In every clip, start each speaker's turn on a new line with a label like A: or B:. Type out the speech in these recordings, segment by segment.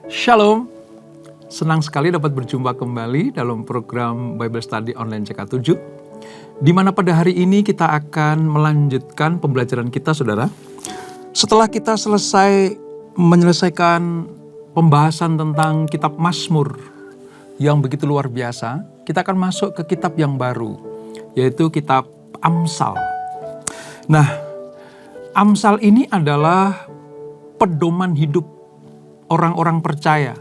A: Shalom, senang sekali dapat berjumpa kembali dalam program Bible Study Online CK7, di mana pada hari ini kita akan melanjutkan pembelajaran kita, saudara. Setelah kita menyelesaikan pembahasan tentang kitab Mazmur yang begitu luar biasa, kita akan masuk ke kitab yang baru, yaitu kitab Amsal. Nah, Amsal ini adalah pedoman hidup orang-orang percaya,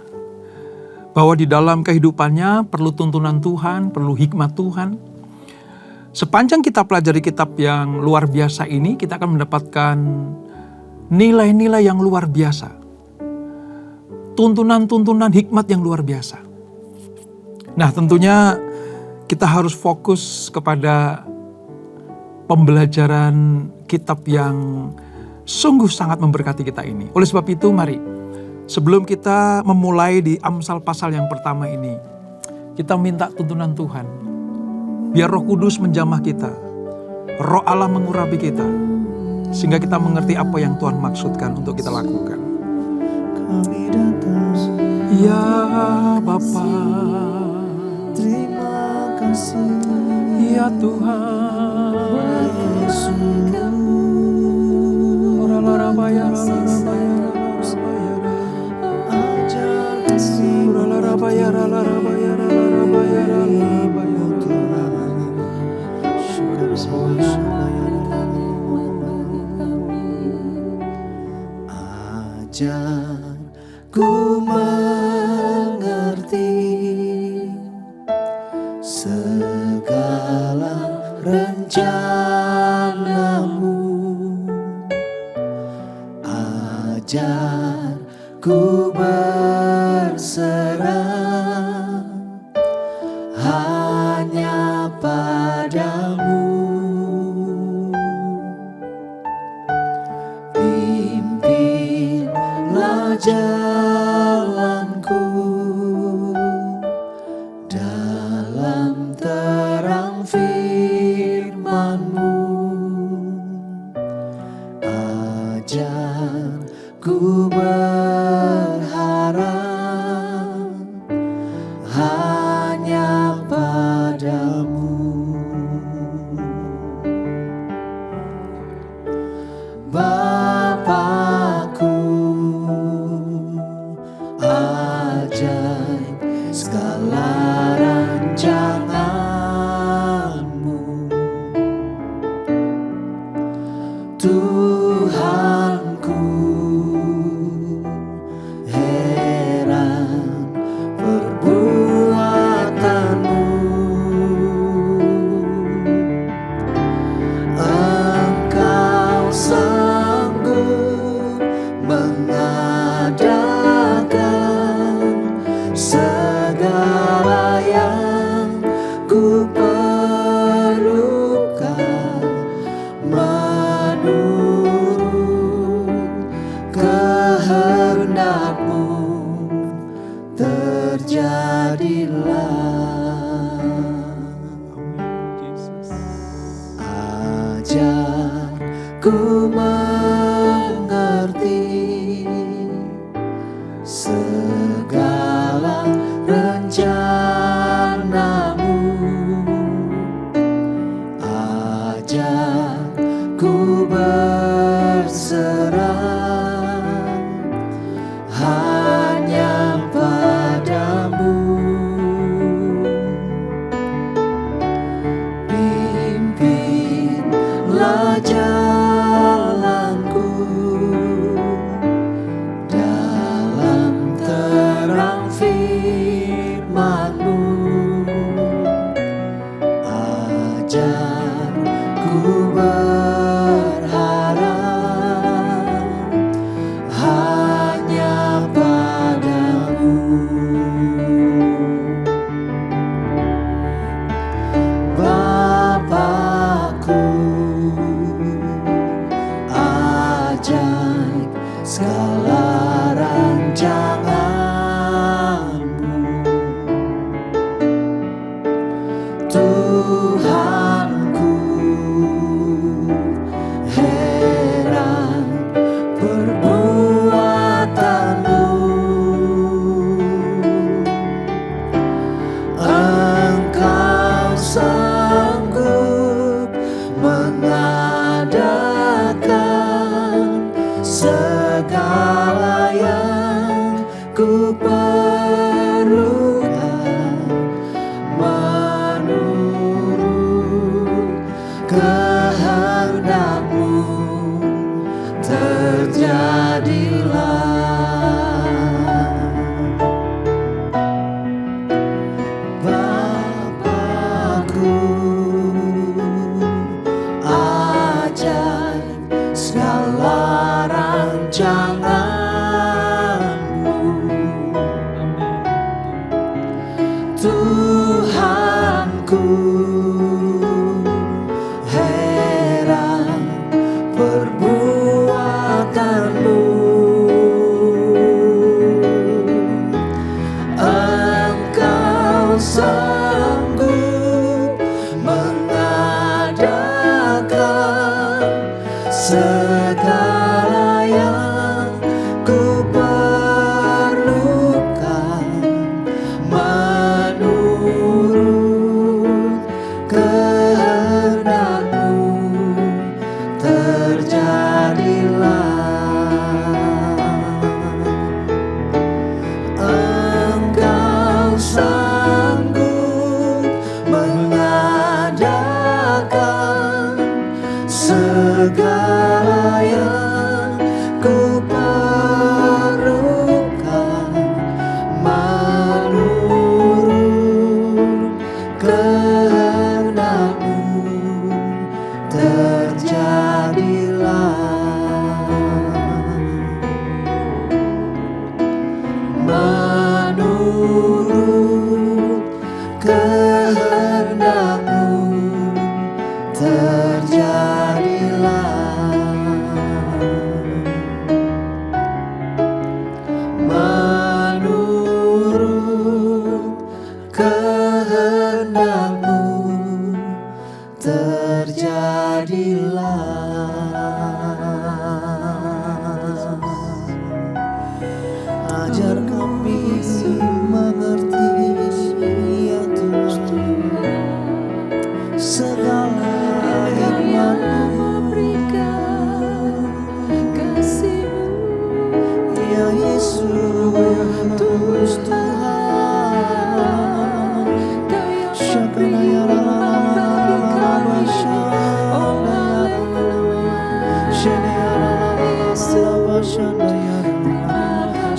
A: bahwa di dalam kehidupannya perlu tuntunan Tuhan, perlu hikmat Tuhan. Sepanjang kita pelajari kitab yang luar biasa ini, kita akan mendapatkan nilai-nilai yang luar biasa. Tuntunan-tuntunan hikmat yang luar biasa. Nah, tentunya kita harus fokus kepada pembelajaran kitab yang sungguh sangat memberkati kita ini. Oleh sebab itu, mari sebelum kita memulai di Amsal pasal yang pertama ini, kita minta tuntunan Tuhan. Biar Roh Kudus menjamah kita, Roh Allah mengurapi kita, sehingga kita mengerti apa yang Tuhan maksudkan untuk kita lakukan. Ya Bapa, terima kasih. Ya Tuhan,
B: ajar ku mengerti segala rencanamu, ajar ku berserah hanya padamu. Pimpinlah jalanku dalam terang firman-Mu, ajar ku berharap hanya padamu. Bapakku, ajaib segala rancangan-Mu, Tuhanku, heran perbuatan-Mu. Engkau sanggup mengadakan segala yang ku perlukan, menurut kehendak-Mu terjadilah. Ajar ku mengerti segala rencana-Mu, ajar ku berserah hanya padamu. Pimpinlah jalanku dalam ku perlukan menurut kehendak-Mu, terjadilah. Bapakku, ajaib segala rancangan-Mu, Tuhanku, heran perbuatan-Mu. Engkau sanggup mengadakan segala yang ku perlukan menurut kehendak-Mu, terjadilah. Engkau sanggup mengadakan segala yang ku perlukan menurut kehendak-Mu, terjadilah. Menurut kehendak-Mu, terjadilah. Menurut kehendak-Mu, terjadilah. Ajar kami mengerti, ya Tuhan, segala firman-Mu, ya Yesus Tuhan.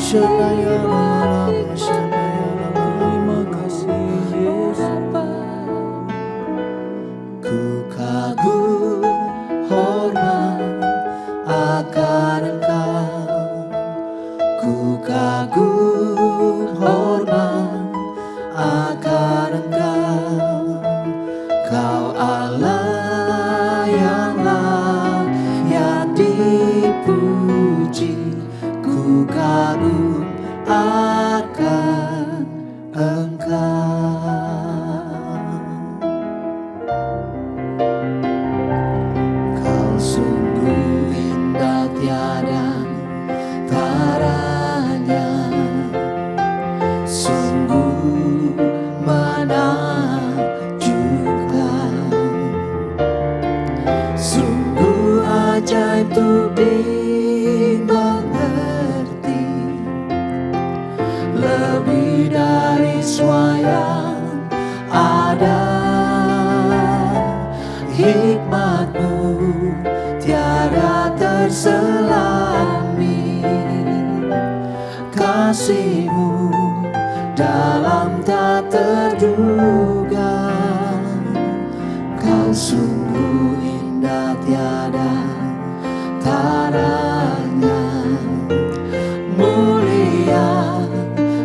B: Syakana la la la la la la terima kasih Yesus. Ku kagum hormat akan Engkau, ku kagum hormat akan Engkau. Kau Allah yang layak dipuji, ku kagum akan Engkau. Kau sungguh indah tiada taranya, sungguh menakjubkan, sungguh ajaib untuk dimengerti, lebih dari semua yang ada. Hikmat-Mu tiada terselami, kasih-Mu dalam tak terduga. Kau sungguh indah tiada taranya, mulia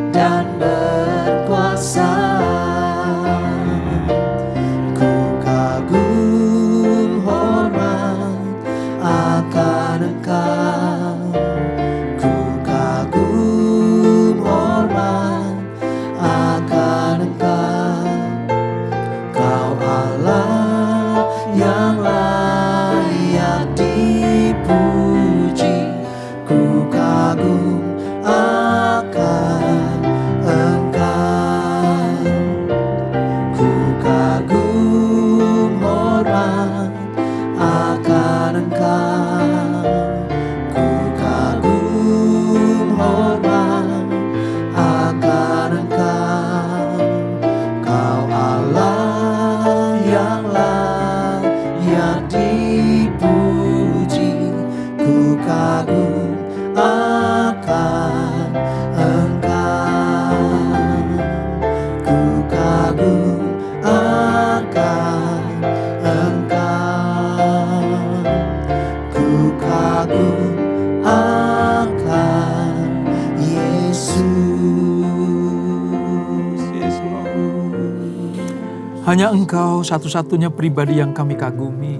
B: dan berkuasa. Ku kagum hormat akan Engkau, ku kagum hormat akan Engkau.
A: Hanya Engkau satu-satunya pribadi yang kami kagumi.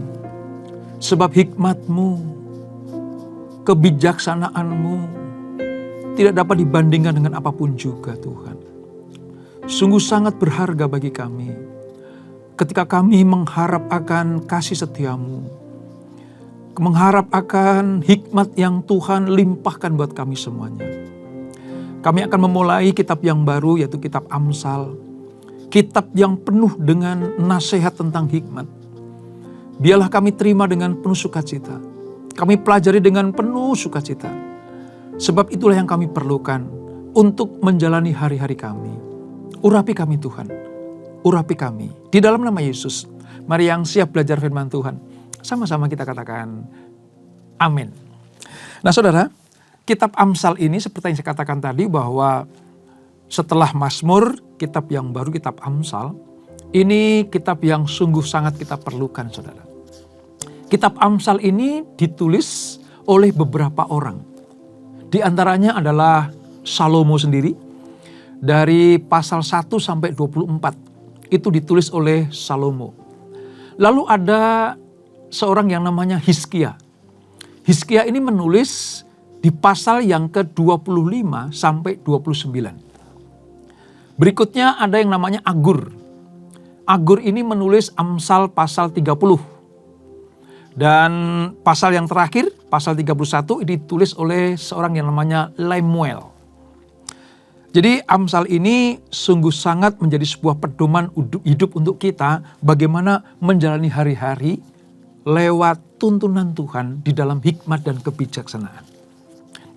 A: Sebab hikmat-Mu, kebijaksanaan-Mu tidak dapat dibandingkan dengan apapun juga Tuhan. Sungguh sangat berharga bagi kami ketika kami mengharap akan kasih setia-Mu, mengharap akan hikmat yang Tuhan limpahkan buat kami semuanya. Kami akan memulai kitab yang baru, yaitu kitab Amsal. Kitab yang penuh dengan nasihat tentang hikmat. Biarlah kami terima dengan penuh sukacita. Kami pelajari dengan penuh sukacita. Sebab itulah yang kami perlukan untuk menjalani hari-hari kami. Urapi kami Tuhan. Urapi kami. Di dalam nama Yesus. Mari yang siap belajar firman Tuhan. Sama-sama kita katakan amin. Nah saudara, kitab Amsal ini seperti yang saya katakan tadi bahwa setelah Mazmur, kitab yang baru kitab Amsal, ini kitab yang sungguh sangat kita perlukan saudara. Kitab Amsal ini ditulis oleh beberapa orang. Di antaranya adalah Salomo sendiri. Dari pasal 1 sampai 24 itu ditulis oleh Salomo. Lalu ada seorang yang namanya Hizkia. Hizkia ini menulis di pasal yang ke-25 sampai 29. Berikutnya ada yang namanya Agur. Agur ini menulis Amsal pasal 30. Dan pasal yang terakhir, pasal 31 ini ditulis oleh seorang yang namanya Lemuel. Jadi Amsal ini sungguh sangat menjadi sebuah pedoman hidup untuk kita bagaimana menjalani hari-hari lewat tuntunan Tuhan di dalam hikmat dan kebijaksanaan.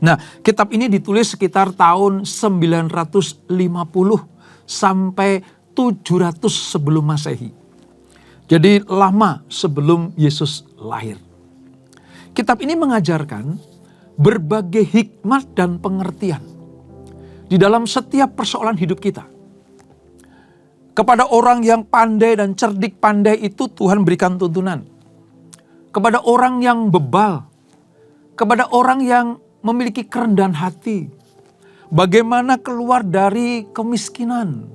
A: Nah, kitab ini ditulis sekitar tahun 950 sampai 700 sebelum Masehi. Jadi lama sebelum Yesus lahir. Kitab ini mengajarkan berbagai hikmat dan pengertian di dalam setiap persoalan hidup kita. Kepada orang yang pandai dan cerdik pandai itu Tuhan berikan tuntunan. Kepada orang yang bebal, kepada orang yang memiliki kerendahan hati, bagaimana keluar dari kemiskinan,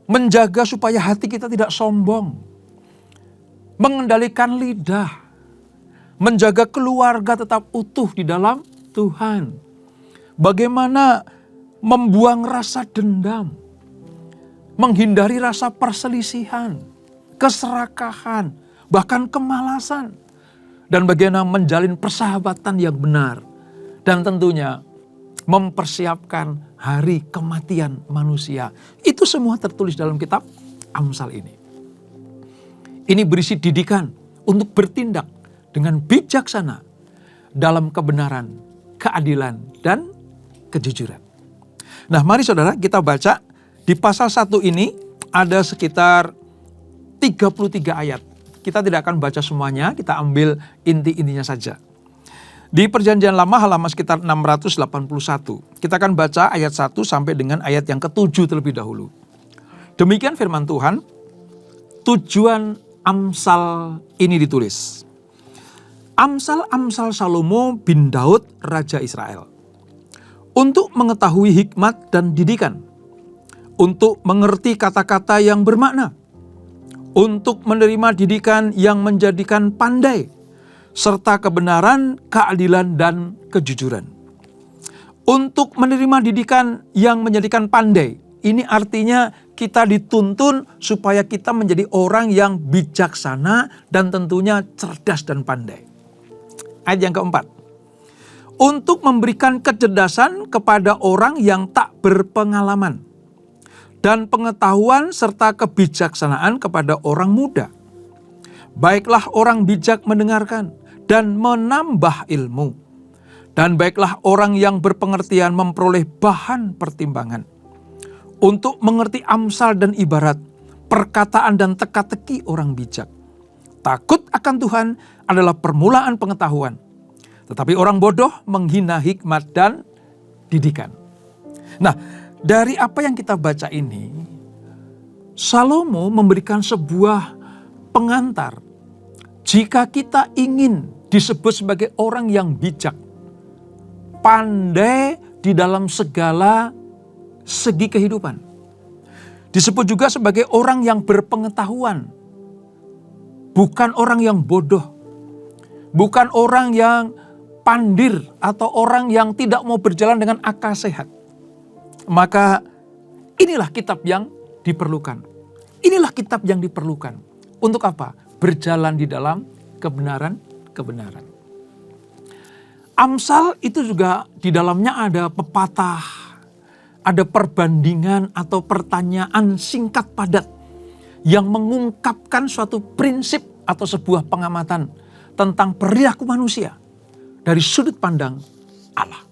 A: menjaga supaya hati kita tidak sombong, mengendalikan lidah, menjaga keluarga tetap utuh di dalam Tuhan. Bagaimana membuang rasa dendam, menghindari rasa perselisihan, keserakahan, bahkan kemalasan. Dan bagaimana menjalin persahabatan yang benar. Dan tentunya mempersiapkan hari kematian manusia. Itu semua tertulis dalam kitab Amsal ini. Ini berisi didikan untuk bertindak dengan bijaksana dalam kebenaran, keadilan, dan kejujuran. Nah mari saudara kita baca di pasal 1 ini ada sekitar 33 ayat. Kita tidak akan baca semuanya, kita ambil inti-intinya saja. Di Perjanjian Lama halaman sekitar 681. Kita akan baca ayat 1 sampai dengan ayat yang ke-7 terlebih dahulu. Demikian firman Tuhan, tujuan Amsal ini ditulis. Amsal-amsal Salomo bin Daud Raja Israel. Untuk mengetahui hikmat dan didikan. Untuk mengerti kata-kata yang bermakna. Untuk menerima didikan yang menjadikan pandai. Serta kebenaran, keadilan, dan kejujuran. Untuk menerima didikan yang menjadikan pandai. Ini artinya kita dituntun supaya kita menjadi orang yang bijaksana dan tentunya cerdas dan pandai. Ayat yang keempat. Untuk memberikan kecerdasan kepada orang yang tak berpengalaman. Dan pengetahuan serta kebijaksanaan kepada orang muda. Baiklah orang bijak mendengarkan dan menambah ilmu. Dan baiklah orang yang berpengertian memperoleh bahan pertimbangan. Untuk mengerti amsal dan ibarat, perkataan dan teka-teki orang bijak. Takut akan Tuhan adalah permulaan pengetahuan. Tetapi orang bodoh menghina hikmat dan didikan. Nah, dari apa yang kita baca ini, Salomo memberikan sebuah pengantar. Jika kita ingin disebut sebagai orang yang bijak, pandai di dalam segala segi kehidupan. Disebut juga sebagai orang yang berpengetahuan. Bukan orang yang bodoh. Bukan orang yang pandir atau orang yang tidak mau berjalan dengan akal sehat. Maka inilah kitab yang diperlukan. Inilah kitab yang diperlukan. Untuk apa? Berjalan di dalam kebenaran-kebenaran. Amsal itu juga di dalamnya ada pepatah, ada perbandingan atau pertanyaan singkat padat yang mengungkapkan suatu prinsip atau sebuah pengamatan tentang perilaku manusia dari sudut pandang Allah.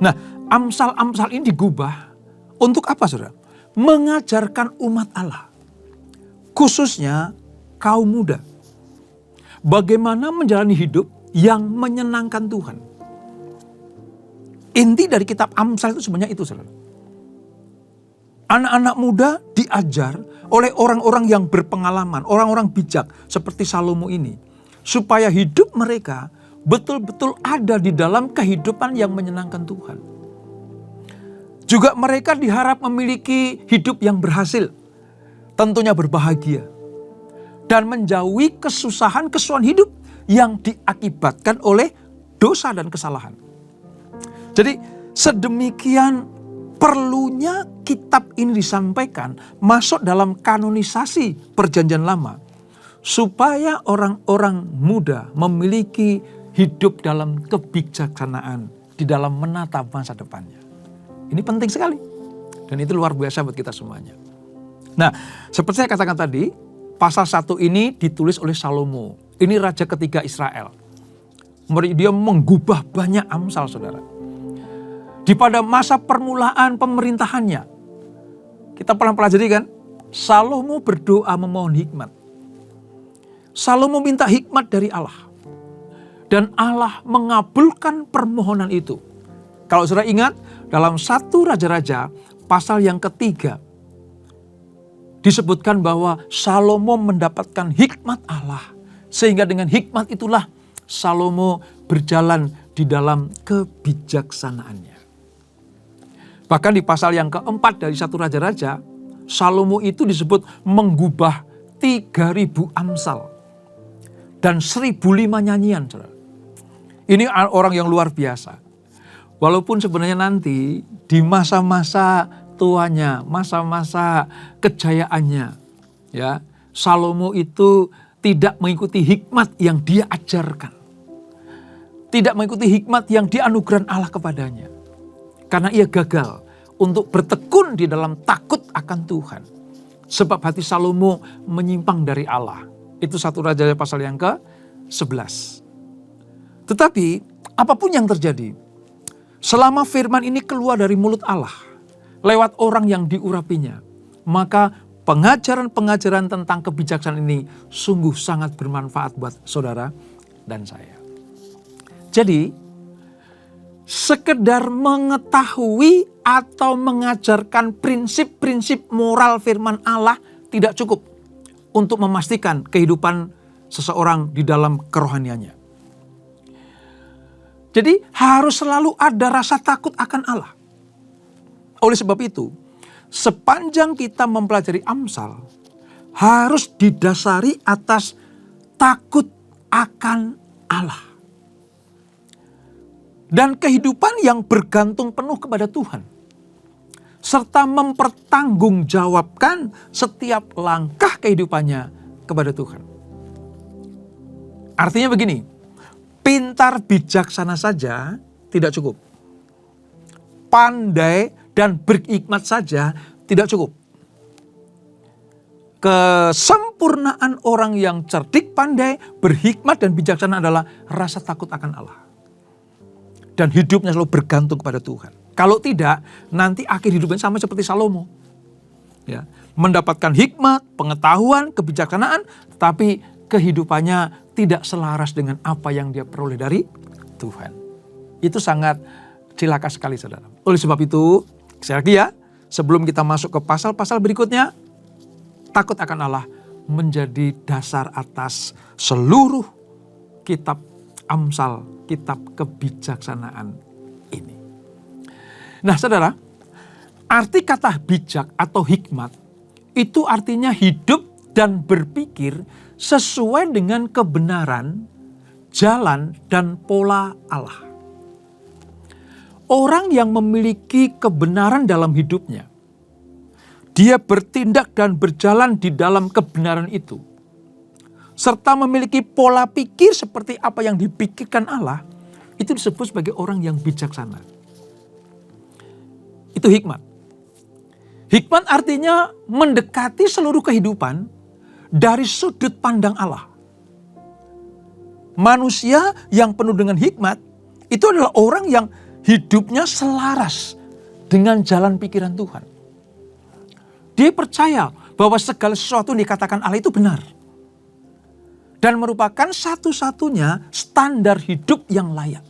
A: Nah, amsal-amsal ini digubah untuk apa, saudara? Mengajarkan umat Allah, khususnya kaum muda, bagaimana menjalani hidup yang menyenangkan Tuhan. Inti dari kitab Amsal itu sebenarnya itu, saudara. Anak-anak muda diajar oleh orang-orang yang berpengalaman, orang-orang bijak seperti Salomo ini, supaya hidup mereka betul-betul ada di dalam kehidupan yang menyenangkan Tuhan. Juga mereka diharap memiliki hidup yang berhasil, tentunya berbahagia, dan menjauhi kesusahan-kesusahan hidup yang diakibatkan oleh dosa dan kesalahan. Jadi sedemikian perlunya kitab ini disampaikan masuk dalam kanonisasi Perjanjian Lama, supaya orang-orang muda memiliki hidup dalam kebijaksanaan di dalam menata masa depannya. Ini penting sekali. Dan itu luar biasa buat kita semuanya. Nah, seperti saya katakan tadi, pasal 1 ini ditulis oleh Salomo. Ini raja ketiga Israel. Dia menggubah banyak amsal, saudara. Di pada masa permulaan pemerintahannya, kita pernah pelajari kan, Salomo berdoa memohon hikmat. Salomo minta hikmat dari Allah. Dan Allah mengabulkan permohonan itu. Kalau saudara ingat, dalam 1 Raja-Raja pasal yang ketiga, disebutkan bahwa Salomo mendapatkan hikmat Allah. Sehingga dengan hikmat itulah Salomo berjalan di dalam kebijaksanaannya. Bahkan di pasal yang keempat dari 1 Raja-Raja, Salomo itu disebut menggubah 3.000 amsal dan 1.005 nyanyian. Ini orang yang luar biasa. Walaupun sebenarnya nanti di masa-masa tuanya, masa-masa kejayaannya, ya, Salomo itu tidak mengikuti hikmat yang dia ajarkan. Tidak mengikuti hikmat yang dianugerahkan Allah kepadanya. Karena ia gagal untuk bertekun di dalam takut akan Tuhan. Sebab hati Salomo menyimpang dari Allah. Itu 1 Raja pasal yang ke-11. Tetapi apapun yang terjadi, selama firman ini keluar dari mulut Allah, lewat orang yang diurapinya, maka pengajaran-pengajaran tentang kebijaksanaan ini sungguh sangat bermanfaat buat saudara dan saya. Jadi, sekedar mengetahui atau mengajarkan prinsip-prinsip moral firman Allah tidak cukup untuk memastikan kehidupan seseorang di dalam kerohaniannya. Jadi harus selalu ada rasa takut akan Allah. Oleh sebab itu, sepanjang kita mempelajari Amsal, harus didasari atas takut akan Allah. Dan kehidupan yang bergantung penuh kepada Tuhan. Serta mempertanggungjawabkan setiap langkah kehidupannya kepada Tuhan. Artinya begini, pintar bijaksana saja tidak cukup. Pandai dan berhikmat saja tidak cukup. Kesempurnaan orang yang cerdik, pandai, berhikmat dan bijaksana adalah rasa takut akan Allah. Dan hidupnya selalu bergantung kepada Tuhan. Kalau tidak, nanti akhir hidupnya sama seperti Salomo. Ya, mendapatkan hikmat, pengetahuan, kebijaksanaan, tapi kehidupannya tidak selaras dengan apa yang dia peroleh dari Tuhan. Itu sangat celaka sekali, saudara. Oleh sebab itu, sekali lagi ya, sebelum kita masuk ke pasal-pasal berikutnya, takut akan Allah menjadi dasar atas seluruh kitab Amsal, kitab kebijaksanaan ini. Nah, saudara, Arti kata bijak atau hikmat itu artinya hidup dan berpikir sesuai dengan kebenaran, jalan, dan pola Allah. Orang yang memiliki kebenaran dalam hidupnya, dia bertindak dan berjalan di dalam kebenaran itu, serta memiliki pola pikir seperti apa yang dipikirkan Allah, itu disebut sebagai orang yang bijaksana. Itu hikmat. Hikmat artinya mendekati seluruh kehidupan dari sudut pandang Allah. Manusia yang penuh dengan hikmat itu adalah orang yang hidupnya selaras dengan jalan pikiran Tuhan. Dia percaya bahwa segala sesuatu yang dikatakan Allah itu benar. Dan merupakan satu-satunya standar hidup yang layak.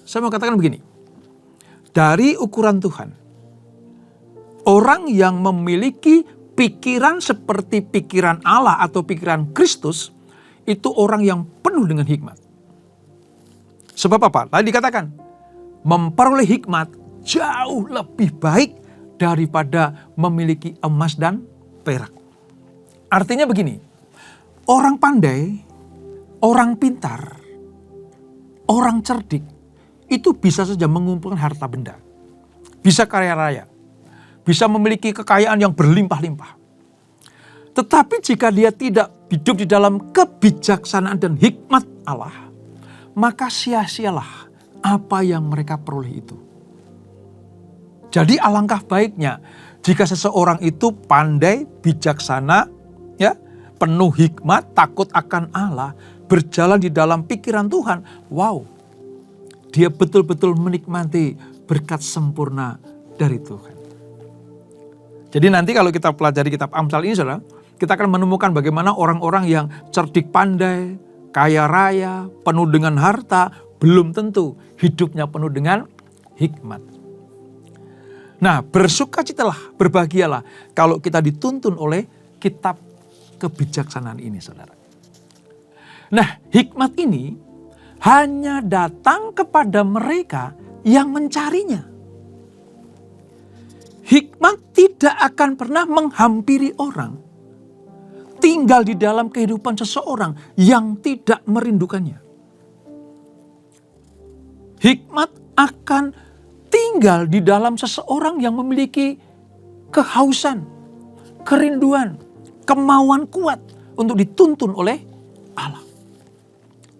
A: Saya mau katakan begini. Dari ukuran Tuhan, orang yang memiliki pikiran seperti pikiran Allah atau pikiran Kristus, itu orang yang penuh dengan hikmat. Sebab apa? Tadi dikatakan, memperoleh hikmat jauh lebih baik daripada memiliki emas dan perak. Artinya begini, orang pandai, orang pintar, orang cerdik, itu bisa saja mengumpulkan harta benda. Bisa kaya raya, bisa memiliki kekayaan yang berlimpah-limpah. Tetapi jika dia tidak hidup di dalam kebijaksanaan dan hikmat Allah, maka sia-sialah apa yang mereka peroleh itu. Jadi alangkah baiknya jika seseorang itu pandai, bijaksana, ya, penuh hikmat, takut akan Allah, berjalan di dalam pikiran Tuhan. Wow, dia betul-betul menikmati berkat sempurna dari Tuhan. Jadi nanti kalau kita pelajari kitab Amsal ini, saudara, kita akan menemukan bagaimana orang-orang yang cerdik pandai, kaya raya, penuh dengan harta, belum tentu hidupnya penuh dengan hikmat. Nah, bersukacitalah, berbahagialah kalau kita dituntun oleh kitab kebijaksanaan ini, saudara. Nah, hikmat ini hanya datang kepada mereka yang mencarinya. Hikmat tidak akan pernah menghampiri orang, tinggal di dalam kehidupan seseorang yang tidak merindukannya. Hikmat akan tinggal di dalam seseorang yang memiliki kehausan, kerinduan, kemauan kuat untuk dituntun oleh Allah.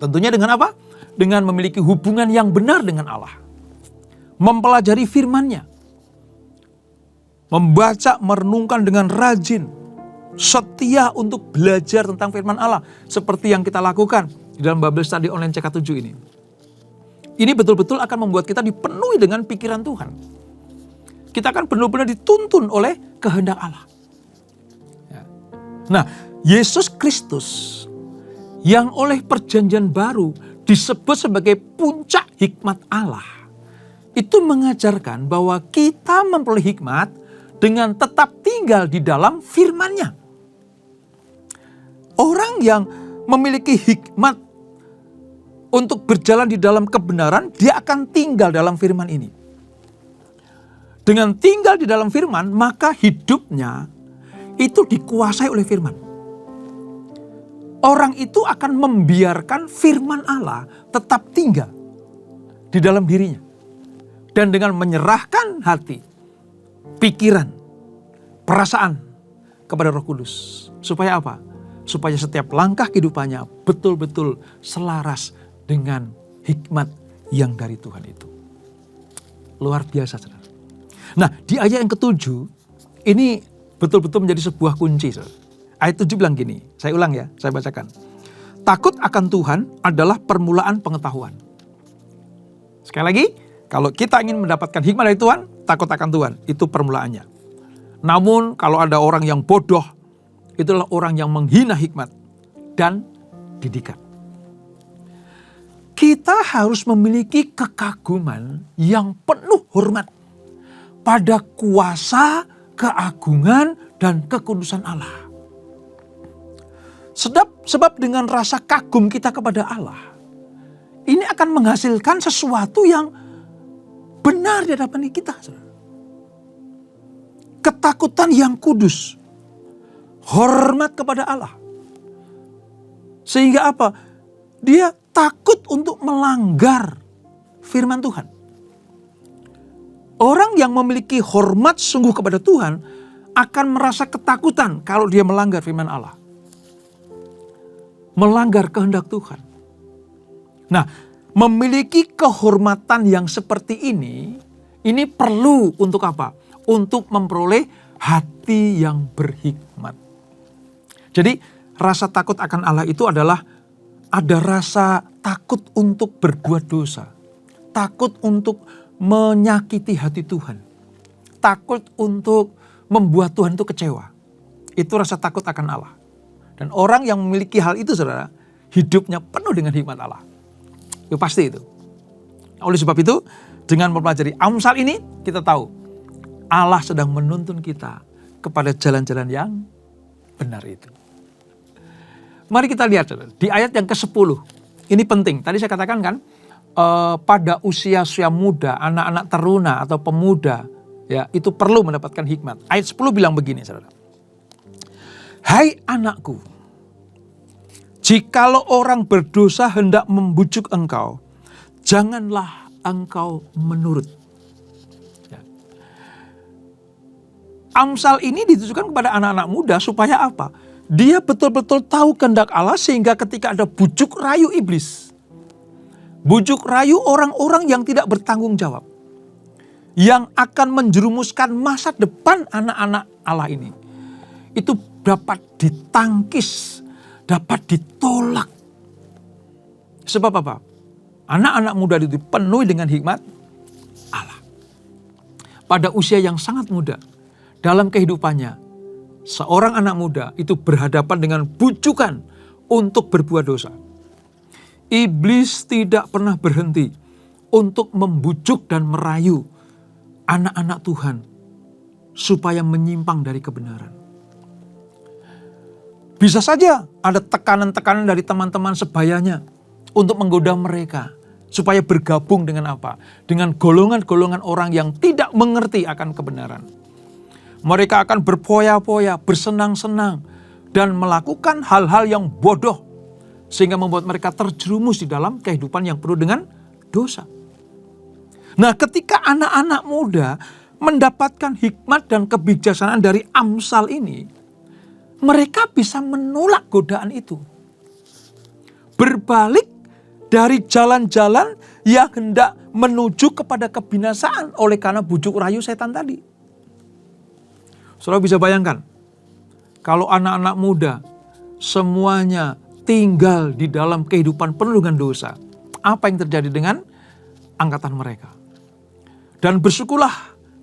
A: Tentunya dengan apa? Dengan memiliki hubungan yang benar dengan Allah. Mempelajari firman-Nya. Membaca, merenungkan dengan rajin. Setia untuk belajar tentang firman Allah. Seperti yang kita lakukan di dalam Bible Study Online CK7 ini. Ini betul-betul akan membuat kita dipenuhi dengan pikiran Tuhan. Kita akan benar-benar dituntun oleh kehendak Allah. Nah, Yesus Kristus yang oleh perjanjian baru disebut sebagai puncak hikmat Allah, itu mengajarkan bahwa kita memperoleh hikmat dengan tetap tinggal di dalam firman-Nya. Orang yang memiliki hikmat untuk berjalan di dalam kebenaran, dia akan tinggal dalam firman ini. Dengan tinggal di dalam firman, maka hidupnya itu dikuasai oleh firman. Orang itu akan membiarkan firman Allah tetap tinggal di dalam dirinya. Dan dengan menyerahkan hati, pikiran, perasaan kepada Roh Kudus. Supaya apa? Supaya setiap langkah kehidupannya betul-betul selaras dengan hikmat yang dari Tuhan itu. Luar biasa, saudara. Nah, di ayat yang ke-7, ini betul-betul menjadi sebuah kunci, saudara. Ayat 7 bilang gini, saya ulang ya, saya bacakan. Takut akan Tuhan adalah permulaan pengetahuan. Sekali lagi, kalau kita ingin mendapatkan hikmat dari Tuhan, takut akan Tuhan, itu permulaannya. Namun kalau ada orang yang bodoh, itulah orang yang menghina hikmat dan didikan. Kita harus memiliki kekaguman yang penuh hormat pada kuasa, keagungan, dan kekudusan Allah. Sebab dengan rasa kagum kita kepada Allah, ini akan menghasilkan sesuatu yang benar di hadapan kita. ketakutan yang kudus, hormat kepada Allah. Sehingga apa? Dia takut untuk melanggar firman Tuhan. Orang yang memiliki hormat sungguh kepada Tuhan akan merasa ketakutan kalau dia melanggar firman Allah. Melanggar kehendak Tuhan. Nah, memiliki kehormatan yang seperti ini perlu untuk apa? Untuk memperoleh hati yang berhikmat. Jadi, rasa takut akan Allah itu adalah ada rasa takut untuk berbuat dosa. Takut untuk menyakiti hati Tuhan. Takut untuk membuat Tuhan itu kecewa. Itu rasa takut akan Allah. Dan orang yang memiliki hal itu, saudara, hidupnya penuh dengan hikmat Allah. Itu pasti itu. Oleh sebab itu, dengan mempelajari Amsal ini, kita tahu Allah sedang menuntun kita kepada jalan-jalan yang benar itu. Mari kita lihat, saudara, di ayat yang ke-10. Ini penting. Tadi saya katakan kan, pada usia muda, anak-anak teruna atau pemuda, ya, itu perlu mendapatkan hikmat. Ayat 10 bilang begini, saudara. Hai anakku, jikalau orang berdosa hendak membujuk engkau, janganlah engkau menurut. Ya. Amsal ini ditujukan kepada anak-anak muda supaya apa? Dia betul-betul tahu kehendak Allah sehingga ketika ada bujuk rayu iblis, bujuk rayu orang-orang yang tidak bertanggung jawab, yang akan menjerumuskan masa depan anak-anak Allah ini, itu dapat ditangkis, dapat ditolak. Sebab apa? Anak-anak muda itu penuh dengan hikmat Allah. Pada usia yang sangat muda, dalam kehidupannya, seorang anak muda itu berhadapan dengan bujukan untuk berbuat dosa. Iblis tidak pernah berhenti untuk membujuk dan merayu anak-anak Tuhan supaya menyimpang dari kebenaran. Bisa saja ada tekanan-tekanan dari teman-teman sebayanya untuk menggoda mereka supaya bergabung dengan apa? Dengan golongan-golongan orang yang tidak mengerti akan kebenaran. Mereka akan berpoya-poya, bersenang-senang, dan melakukan hal-hal yang bodoh sehingga membuat mereka terjerumus di dalam kehidupan yang penuh dengan dosa. Nah, ketika anak-anak muda mendapatkan hikmat dan kebijaksanaan dari Amsal ini, mereka bisa menolak godaan itu. Berbalik dari jalan-jalan yang hendak menuju kepada kebinasaan oleh karena bujuk rayu setan tadi. Saudara bisa bayangkan, kalau anak-anak muda semuanya tinggal di dalam kehidupan penuh dengan dosa, apa yang terjadi dengan angkatan mereka? Dan bersyukurlah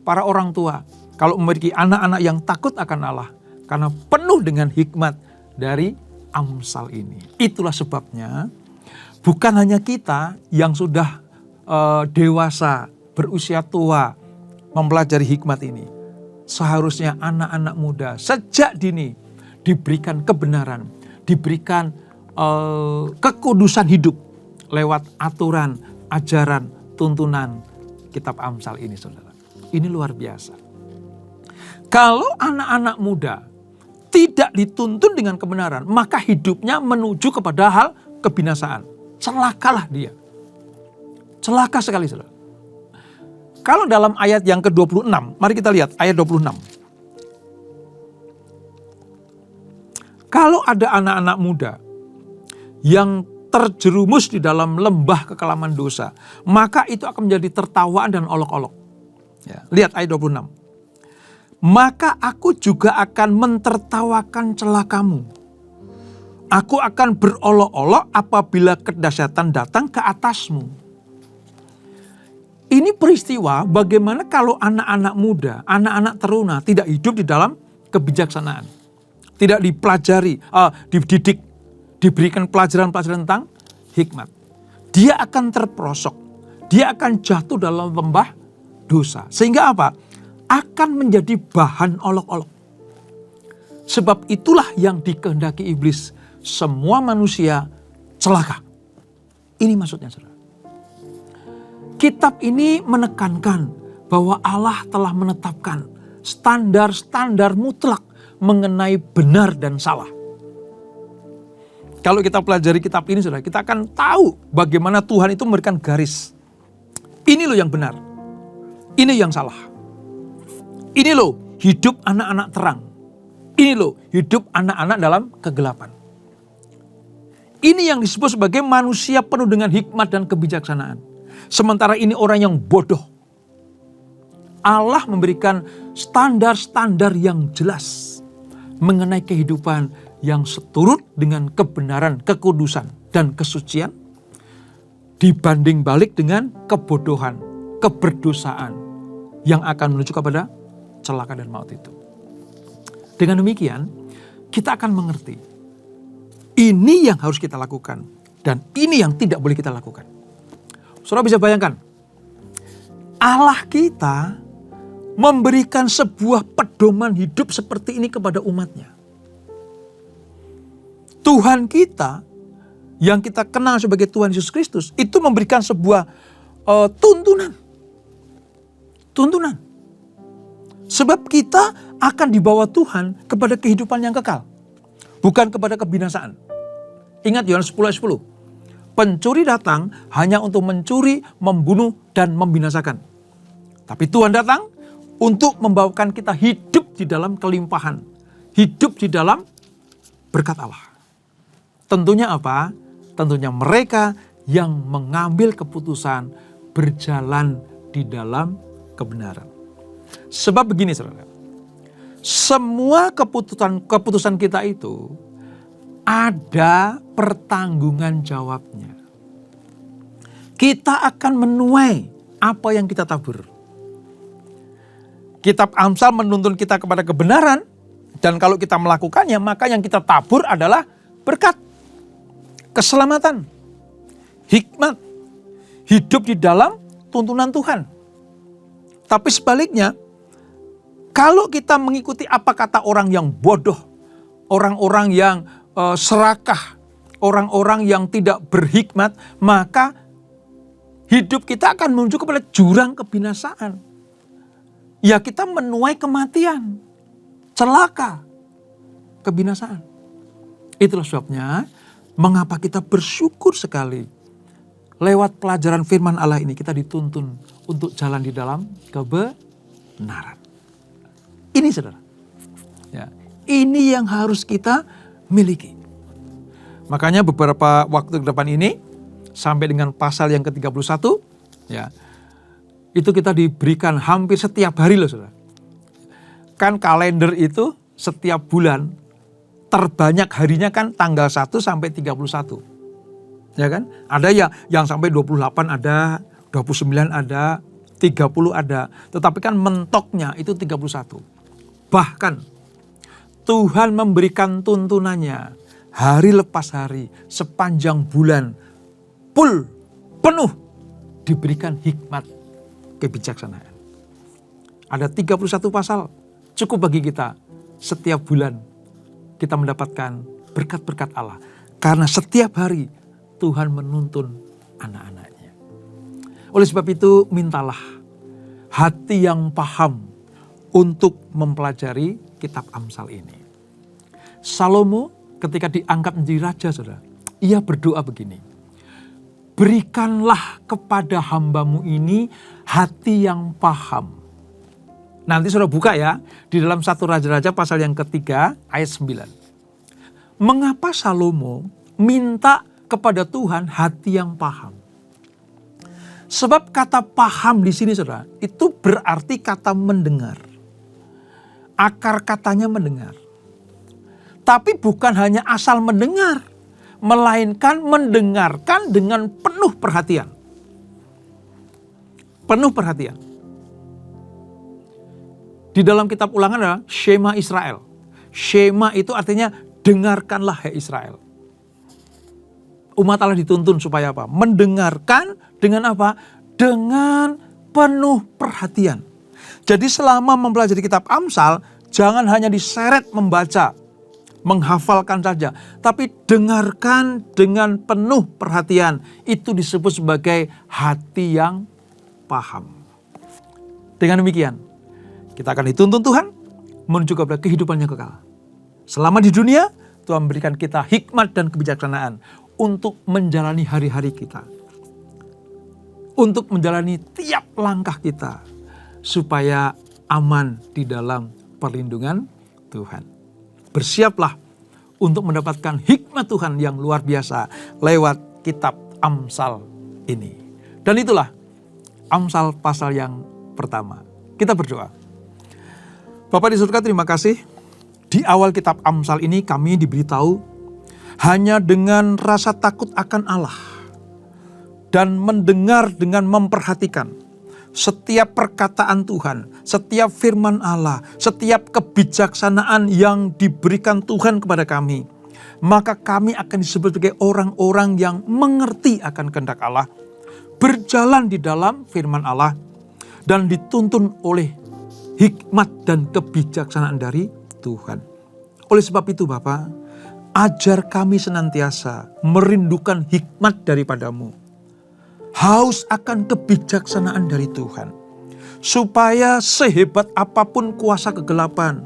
A: para orang tua kalau memiliki anak-anak yang takut akan Allah, karena penuh dengan hikmat dari Amsal ini. Itulah sebabnya bukan hanya kita yang sudah dewasa, berusia tua, mempelajari hikmat ini. Seharusnya anak-anak muda sejak dini diberikan kebenaran, diberikan kekudusan hidup lewat aturan, ajaran, tuntunan kitab Amsal ini, saudara. Ini luar biasa. Kalau anak-anak muda tidak dituntun dengan kebenaran, maka hidupnya menuju kepada hal kebinasaan. Celakalah dia. Celaka sekali, saudara. Kalau dalam ayat yang ke-26, mari kita lihat ayat 26. Kalau ada anak-anak muda yang terjerumus di dalam lembah kekelaman dosa, maka itu akan menjadi tertawaan dan olok-olok. Ya, lihat ayat 26. Maka aku juga akan mentertawakan celakamu. Aku akan berolok-olok apabila kedahsyatan datang ke atasmu. Ini peristiwa bagaimana kalau anak-anak muda, anak-anak teruna tidak hidup di dalam kebijaksanaan. Tidak dipelajari, dididik, diberikan pelajaran-pelajaran tentang hikmat. Dia akan terperosok, dia akan jatuh dalam lembah dosa. Sehingga apa? Akan menjadi bahan olok-olok. Sebab itulah yang dikehendaki iblis. Semua manusia celaka. Ini maksudnya, saudara. Kitab ini menekankan bahwa Allah telah menetapkan standar-standar mutlak mengenai benar dan salah. Kalau kita pelajari kitab ini, saudara, kita akan tahu bagaimana Tuhan itu memberikan garis. Ini loh yang benar. Ini yang salah. Ini loh hidup anak-anak terang. Ini loh hidup anak-anak dalam kegelapan. Ini yang disebut sebagai manusia penuh dengan hikmat dan kebijaksanaan. Sementara ini orang yang bodoh. Allah memberikan standar-standar yang jelas mengenai kehidupan yang seturut dengan kebenaran, kekudusan, dan kesucian dibanding balik dengan kebodohan, keberdosaan yang akan menuju kepada celaka dan maut itu. Dengan demikian, kita akan mengerti ini yang harus kita lakukan dan ini yang tidak boleh kita lakukan. Saudara bisa bayangkan, Allah kita memberikan sebuah pedoman hidup seperti ini kepada umatnya. Tuhan kita yang kita kenal sebagai Tuhan Yesus Kristus itu memberikan sebuah tuntunan. Tuntunan. Sebab kita akan dibawa Tuhan kepada kehidupan yang kekal. Bukan kepada kebinasaan. Ingat Yohanes 10 ayat 10. Pencuri datang hanya untuk mencuri, membunuh, dan membinasakan. Tapi Tuhan datang untuk membawakan kita hidup di dalam kelimpahan. Hidup di dalam berkat Allah. Tentunya apa? Tentunya mereka yang mengambil keputusan berjalan di dalam kebenaran. Sebab begini saudara, semua keputusan kita itu ada pertanggungan jawabnya. Kita akan menuai apa yang kita tabur. Kitab Amsal menuntun kita kepada kebenaran, dan kalau kita melakukannya maka yang kita tabur adalah berkat, keselamatan, hikmat, hidup di dalam tuntunan Tuhan. Tapi sebaliknya, kalau kita mengikuti apa kata orang yang bodoh, orang-orang yang serakah, orang-orang yang tidak berhikmat, maka hidup kita akan menuju kepada jurang kebinasaan. Ya kita menuai kematian, celaka, kebinasaan. Itulah sebabnya mengapa kita bersyukur sekali lewat pelajaran firman Allah ini kita dituntun untuk jalan di dalam kebenaran. Ini saudara, ya, ini yang harus kita miliki. Makanya beberapa waktu ke depan ini sampai dengan pasal yang ke-31, ya, itu kita diberikan hampir setiap hari loh saudara. Kan kalender itu setiap bulan terbanyak harinya kan tanggal 1 sampai 31. Ya kan? Ada yang sampai 28 ada, 29 ada, 30 ada. Tetapi kan mentoknya itu 31. Bahkan Tuhan memberikan tuntunannya hari lepas hari, sepanjang bulan, penuh diberikan hikmat kebijaksanaan. Ada 31 pasal, cukup bagi kita setiap bulan kita mendapatkan berkat-berkat Allah. Karena setiap hari Tuhan menuntun anak-anaknya. Oleh sebab itu mintalah hati yang paham untuk mempelajari kitab Amsal ini. Salomo ketika diangkat menjadi raja saudara, ia berdoa begini. Berikanlah kepada hambamu ini hati yang paham. Nanti saudara buka ya, di dalam 1 Raja-Raja pasal yang ketiga ayat 9. Mengapa Salomo minta kepada Tuhan hati yang paham? Sebab kata paham di sini saudara, itu berarti kata mendengar. Akar katanya mendengar. Tapi bukan hanya asal mendengar, melainkan mendengarkan dengan penuh perhatian. Penuh perhatian. Di dalam kitab Ulangan adalah Shema Israel. Shema itu artinya dengarkanlah hai Israel. Umat Allah dituntun supaya apa? Mendengarkan dengan apa? Dengan penuh perhatian. Jadi selama mempelajari kitab Amsal, jangan hanya diseret membaca, menghafalkan saja. Tapi dengarkan dengan penuh perhatian. Itu disebut sebagai hati yang paham. Dengan demikian, Kita akan dituntun Tuhan menuju kepada kehidupan yang kekal. Selama di dunia, Tuhan berikan kita hikmat dan kebijaksanaan untuk menjalani hari-hari kita. Untuk menjalani tiap langkah kita supaya aman di dalam perlindungan Tuhan. Bersiaplah untuk mendapatkan hikmat Tuhan yang luar biasa lewat kitab Amsal ini. Dan itulah Amsal pasal yang pertama. Kita berdoa. Bapa di surga, terima kasih. Di awal kitab Amsal ini kami diberitahu hanya dengan rasa takut akan Allah dan mendengar dengan memperhatikan setiap perkataan Tuhan, setiap firman Allah, setiap kebijaksanaan yang diberikan Tuhan kepada kami. Maka kami akan disebut sebagai orang-orang yang mengerti akan kehendak Allah, berjalan di dalam firman Allah, dan dituntun oleh hikmat dan kebijaksanaan dari Tuhan. Oleh sebab itu Bapa, ajar kami senantiasa merindukan hikmat daripadamu. Haus akan kebijaksanaan dari Tuhan. Supaya sehebat apapun kuasa kegelapan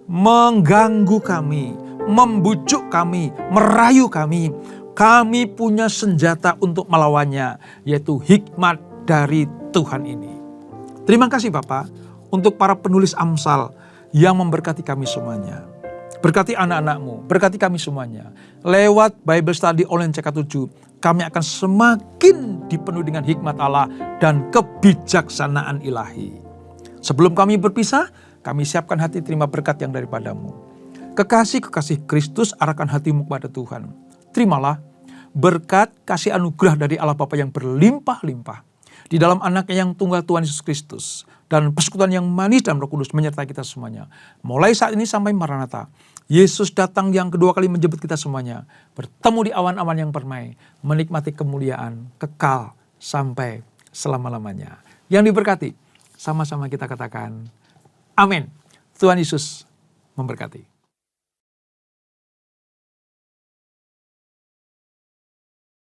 A: mengganggu kami, membujuk kami, merayu kami, kami punya senjata untuk melawannya, yaitu hikmat dari Tuhan ini. Terima kasih Bapak untuk para penulis Amsal yang memberkati kami semuanya. Berkati anak-anakmu, berkati kami semuanya. Lewat Bible Study Online CK7, kami akan semakin dipenuhi dengan hikmat Allah dan kebijaksanaan ilahi. Sebelum kami berpisah, kami siapkan hati terima berkat yang daripadamu. Kekasih-kekasih Kristus, arahkan hatimu kepada Tuhan. Terimalah berkat kasih anugerah dari Allah Bapa yang berlimpah-limpah di dalam anaknya yang tunggal Tuhan Yesus Kristus, dan persekutuan yang manis dalam Roh Kudus menyertai kita semuanya. Mulai saat ini sampai Maranatha, Yesus datang yang kedua kali menjemput kita semuanya, bertemu di awan-awan yang permai, menikmati kemuliaan kekal sampai selama-lamanya. Yang diberkati, sama-sama kita katakan, amin. Tuhan Yesus memberkati.